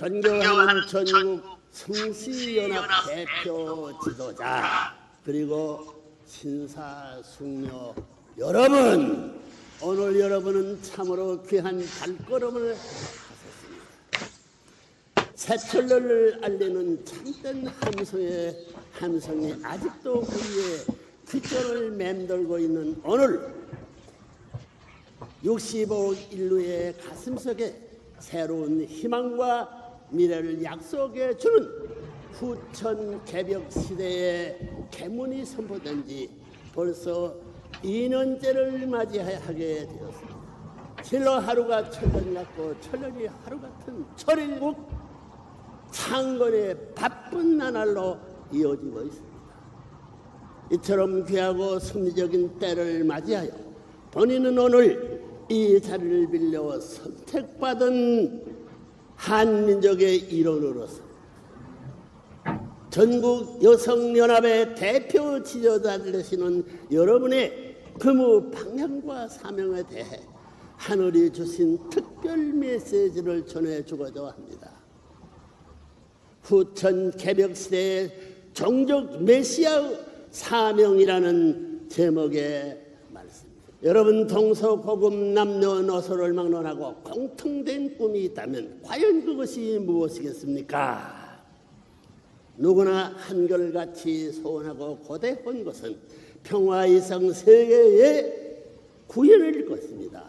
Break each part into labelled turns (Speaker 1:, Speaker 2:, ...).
Speaker 1: 존경하는 전국 성시연합 대표 지도자 그리고 신사숙녀 여러분, 오늘 여러분은 참으로 귀한 발걸음을 하셨습니다. 새철로를 알리는 참된 함성이 아직도 우리의 귓전을 맴돌고 있는 오늘 65억 인류의 가슴속에 새로운 희망과 미래를 약속해 주는 후천 개벽 시대의 개문이 선포된 지 벌써 2년째를 맞이하게 되었습니다. 실로 하루가 천년 같고 천년이 하루 같은 철일국 창건의 바쁜 나날로 이어지고 있습니다. 이처럼 귀하고 승리적인 때를 맞이하여 본인은 오늘 이 자리를 빌려 선택받은 한민족의 일원으로서 전국 여성연합의 대표 지도자들 되시는 여러분의 근무 방향과 사명에 대해 하늘이 주신 특별 메시지를 전해주고자 합니다. 후천 개벽 시대의 종족 메시아 사명이라는 제목의 말씀입니다. 여러분 동서고금 남녀노소를 막론하고 공통된 꿈이 있다면 과연 그것이 무엇이겠습니까? 누구나 한결같이 소원하고 고대한 것은 평화 이상 세계의 구현일 것입니다.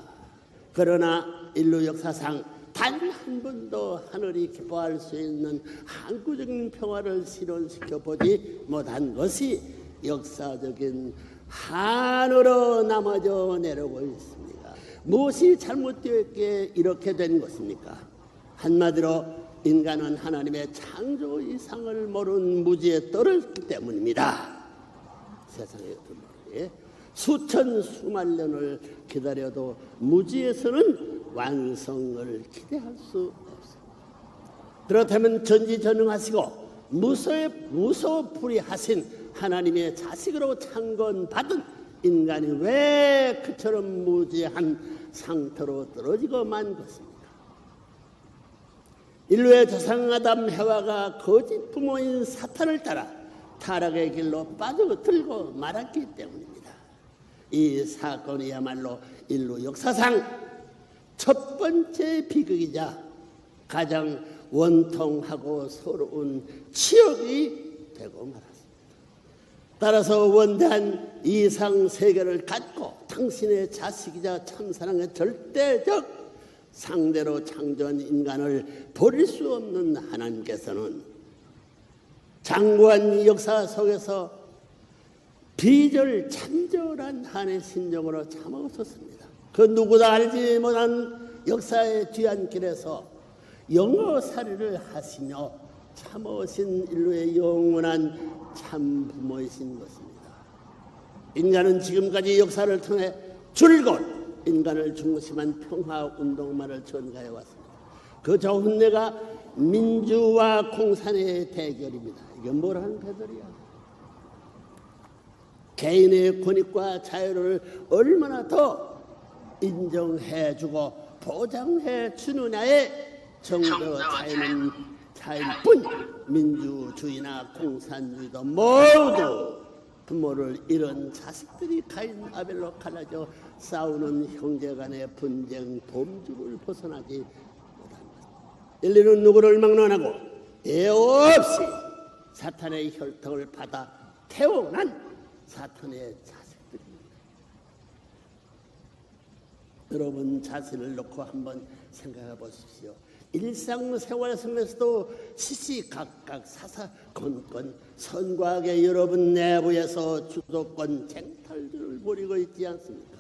Speaker 1: 그러나 인류 역사상 단 한 번도 하늘이 기뻐할 수 있는 항구적인 평화를 실현시켜 보지 못한 것이 역사적인 한으로 남아져 내려오고 있습니다. 무엇이 잘못되었기에 이렇게 된 것입니까? 한마디로 인간은 하나님의 창조 이상을 모르는 무지에 떨어졌기 때문입니다. 세상의 어떤 모르게 수천 수만 년을 기다려도 무지에서는 완성을 기대할 수 없습니다. 그렇다면 전지전능하시고 무소불위하신 하나님의 자식으로 창건받은 인간이 왜 그처럼 무지한 상태로 떨어지고 만 것입니까? 인류의 조상 아담 해와가 거짓 부모인 사탄을 따라 타락의 길로 빠져들고 말았기 때문입니다. 이 사건이야말로 인류 역사상 첫 번째 비극이자 가장 원통하고 서러운 치욕이 되고 말았습니다. 따라서 원대한 이상 세계를 갖고 당신의 자식이자 참사랑의 절대적 상대로 창조한 인간을 버릴 수 없는 하나님께서는 장구한 역사 속에서 비절찬절한 한의 심정으로 참아오셨습니다. 그 누구도 알지 못한 역사의 뒤안 길에서 영어살이를 하시며 참아오신 인류의 영원한 참부모이신 것입니다. 인간은 지금까지 역사를 통해 줄곧 인간을 중심한 평화운동만을 전가해 왔습니다. 그 조훈내가 민주와 공산의 대결입니다. 이게 뭐라는 배들이야? 개인의 권익과 자유를 얼마나 더 인정해주고 보장해주느냐의 정도 차이뿐 민주주의나 공산주의도 모두 부모를 잃은 자식들이 가인 아벨로 갈라져 싸우는 형제간의 분쟁 범주를 벗어나지 못한 것. 인류는 누구를 막론하고 예 없이 사탄의 혈통을 받아 태어난 사탄의 자식들입니다. 여러분 자신을 놓고 한번 생각해 보십시오. 일상생활 속에서도 시시각각 사사건건 선과학의 여러분 내부에서 주도권 쟁탈들을 벌이고 있지 않습니까?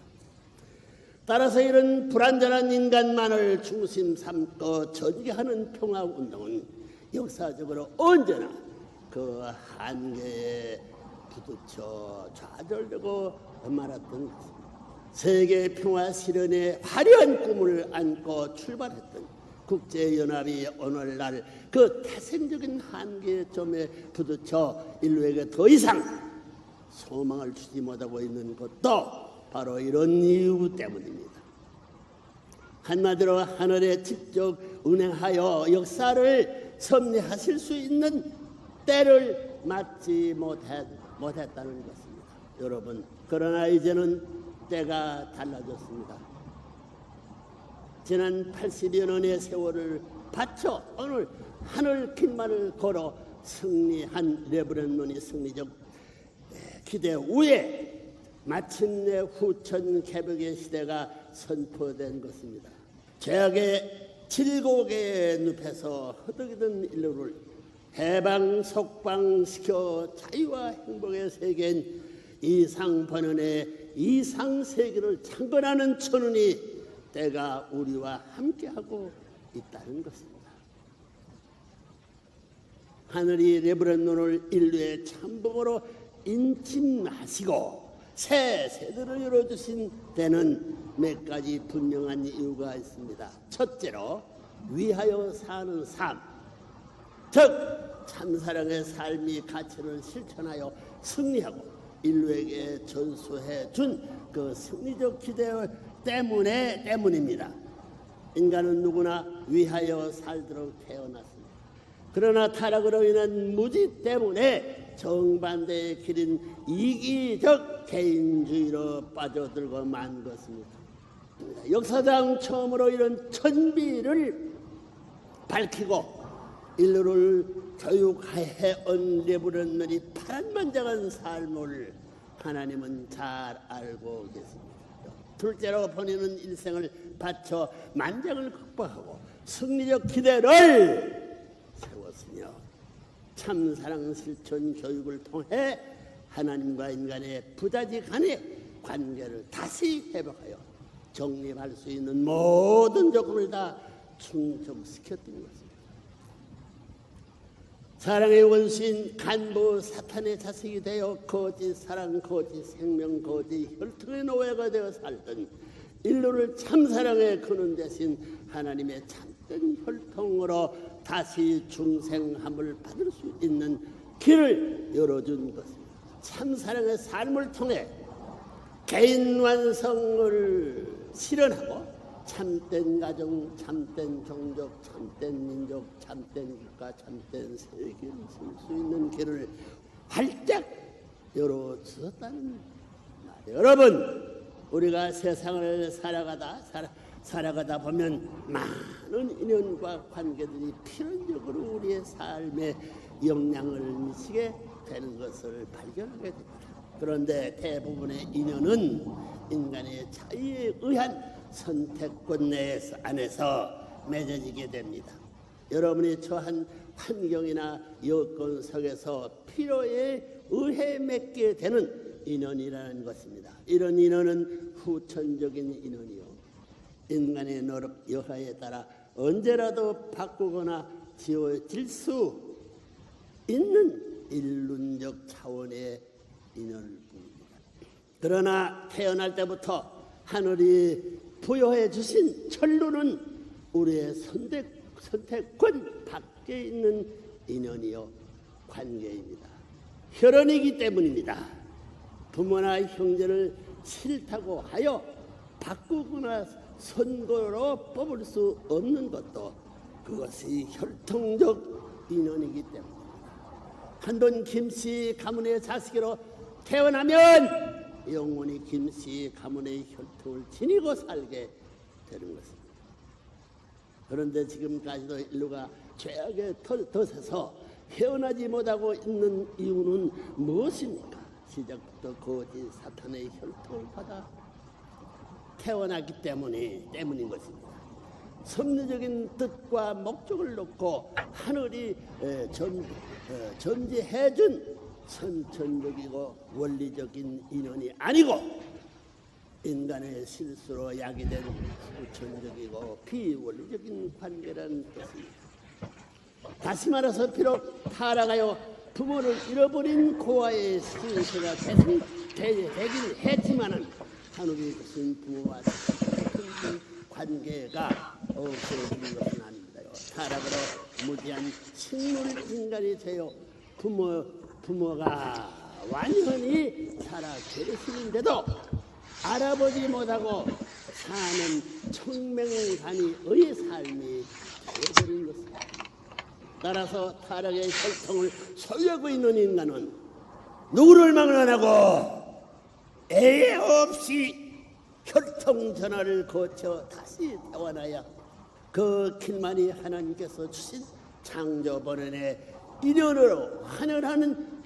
Speaker 1: 따라서 이런 불완전한 인간만을 중심 삼고 전개하는 평화운동은 역사적으로 언제나 그 한계에 부딪혀 좌절되고 말았던 것입니다. 세계 평화 실현의 화려한 꿈을 안고 출발했던 국제연합이 오늘날 그 태생적인 한계점에 부딪혀 인류에게 더 이상 소망을 주지 못하고 있는 것도 바로 이런 이유 때문입니다. 한마디로 하늘의 직접 운행하여 역사를 섭리하실 수 있는 때를 맞지 못했다는 것입니다. 여러분, 그러나 이제는 때가 달라졌습니다. 지난 80여 년의 세월을 바쳐 오늘 하늘 길만을 걸어 승리한 레브런론이 승리적 기대 후에 마침내 후천 개벽의 시대가 선포된 것입니다. 죄악의 질곡의 늪에서 허덕이던 인류를 해방 속방시켜 자유와 행복의 세계인 이상번연의 이상세계를 창건하는 천운이 때가 우리와 함께하고 있다는 것입니다. 하늘이 레브런론을 인류의 참복으로 인침하시고 새 세대를 열어주신 때는 몇 가지 분명한 이유가 있습니다. 첫째로 위하여 사는 삶, 즉 참사랑의 삶이 가치를 실천하여 승리하고 인류에게 전수해 준 그 승리적 기대 때문입니다. 인간은 누구나 위하여 살도록 태어났습니다. 그러나 타락으로 인한 무지 때문에 정반대의 길인 이기적 개인주의로 빠져들고 만 것입니다. 역사상 처음으로 이런 천비를 밝히고 인류를 교육해온 레브런론이 파란만장한 삶을 하나님은 잘 알고 계십니다. 둘째로 본인은 일생을 바쳐 만장을 극복하고 승리적 기대를 세웠으며 참사랑 실천 교육을 통해 하나님과 인간의 부자지 간의 관계를 다시 회복하여 정립할 수 있는 모든 조건을 다 충족시켰던 것입니다. 사랑의 원수인 간부 사탄의 자식이 되어 거짓 사랑, 거짓 생명, 거짓 혈통의 노예가 되어 살던 인류를 참사랑의 근원 대신 하나님의 참된 혈통으로 다시 중생함을 받을 수 있는 길을 열어준 것입니다. 참사랑의 삶을 통해 개인 완성을 실현하고 참된 가정, 참된 종족, 참된 민족, 참된 국가, 참된 세계를 쓸 수 있는 길을 활짝 열어주었다는 말이에요. 여러분, 우리가 세상을 살아가다 보면 많은 인연과 관계들이 필연적으로 우리의 삶에 영향을 미치게 되는 것을 발견하게 됩니다. 그런데 대부분의 인연은 인간의 자유에 의한 선택권 안에서 맺어지게 됩니다. 여러분이 처한 환경이나 여건 속에서 필요에 의해 맺게 되는 인연이라는 것입니다. 이런 인연은 후천적인 인연이요, 인간의 노력 여하에 따라 언제라도 바꾸거나 지워질 수 있는 일륜적 차원의 인연뿐입니다. 그러나 태어날 때부터 하늘이 부여해 주신 천루는 우리의 선택권 밖에 있는 인연이요 관계입니다. 혈연이기 때문입니다. 부모나 형제를 싫다고 하여 바꾸거나 선거로 뽑을 수 없는 것도 그것이 혈통적 인연이기 때문입니다. 한돈 김씨 가문의 자식으로 태어나면 영원히 김씨 가문의 혈통을 지니고 살게 되는 것입니다. 그런데 지금까지도 인류가 죄악에 덫에서 헤어나지 못하고 있는 이유는 무엇입니까? 시작부터 거짓 사탄의 혈통을 받아 태어났기 때문인 것입니다. 섭리적인 뜻과 목적을 놓고 하늘이 전제해준 선천적이고 원리적인 인연이 아니고 인간의 실수로 야기된 후천적이고 비원리적인 관계라는 뜻입니다. 다시 말해서 비록 타락하여 부모를 잃어버린 고아의 신세가 되긴 했지만은 하늘이 주신 부모와 같은 관계가 없어지는 것은 아닙니다. 타락으로 무지한 식물 인간이 되어 부모가 완전히 살아 계시는데도 알아보지 못하고 사는 청명간이의 삶이 따라서 타락의 혈통을 소유하고 있는 인간은 누구를 막론하고 애 없이 혈통 전화를 거쳐 다시 태어나야 그 길만이 하나님께서 주신 창조 본연의 인연으로 환연하는